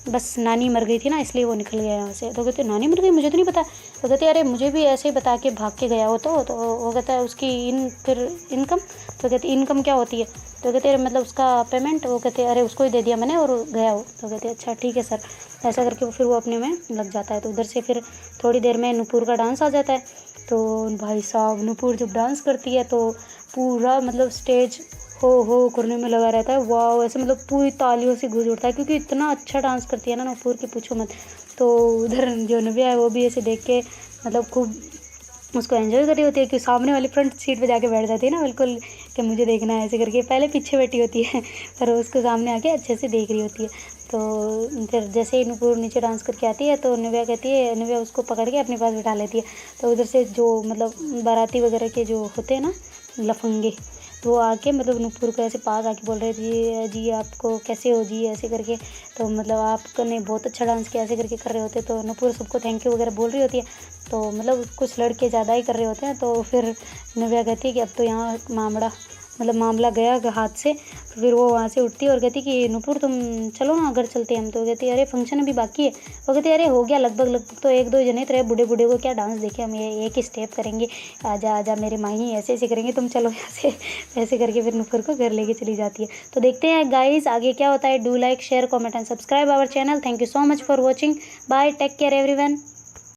Speaker 1: बस नानी मर गई थी ना इसलिए वो निकल गया यहाँ से। तो कहते नानी मर गई, मुझे तो नहीं पता। तो कहते अरे मुझे भी ऐसे ही बता के भाग के गया हो। तो वो कहता है उसकी फिर इनकम। तो कहते इनकम क्या होती है। तो कहते अरे मतलब उसका पेमेंट। वो कहते अरे उसको ही दे दिया मैंने और गया हो। तो कहते अच्छा ठीक है सर। ऐसा करके फिर वो अपने में लग जाता है। तो उधर से फिर थोड़ी देर में नुपुर का डांस आ जाता है। तो भाई साहब नुपुर जब डांस करती है तो पूरा मतलब स्टेज हो करने में लगा रहता है। वाह, ऐसे मतलब पूरी तालियों से गूंज उठता है क्योंकि इतना अच्छा डांस करती है ना नुपुर की, पूछो मत। तो उधर जो नव्या है वो भी ऐसे देख के मतलब खूब उसको एंजॉय कर रही होती है कि सामने वाली फ्रंट सीट पे जाके बैठ जाती है ना बिल्कुल, कि मुझे देखना है ऐसे करके। पहले पीछे बैठी होती है पर उसको सामने आके अच्छे से देख रही होती है। तो फिर जैसे ही नुपुर नीचे डांस करके आती है तो नव्या कहती है, नव्या उसको पकड़ के अपने पास बिठा लेती है। तो उधर से जो मतलब बाराती वगैरह के जो होते हैं ना लफंगे, वो आके मतलब नुपुर को ऐसे पास आके बोल रहे थे, जी आपको कैसे हो जी, ऐसे करके। तो मतलब आपने बहुत अच्छा डांस किया, ऐसे करके कर रहे होते। तो नुपुर सबको थैंक यू वगैरह बोल रही होती है। तो मतलब कुछ लड़के ज़्यादा ही कर रहे होते हैं। तो फिर नव्या कहती है कि अब तो यहाँ मामला गया हाथ से। फिर वो वहाँ से उठती है और कहती कि नुपुर तुम चलो ना, घर चलते हैं हम। तो कहती है अरे फंक्शन अभी बाकी है। वो कहती है अरे हो गया लगभग तो 1-2 जने तो रहे, बूढ़े को क्या डांस देखे हम, ये एक ही स्टेप करेंगे, आजा आजा मेरे माही, ऐसे ऐसे करेंगे, तुम चलो यहाँ से। ऐसे करके फिर नुपुर को घर लेके चली जाती है। तो देखते हैं गाइस आगे क्या होता है। Do like share comment and subscribe our channel. Thank you so much for watching. Bye, take care everyone.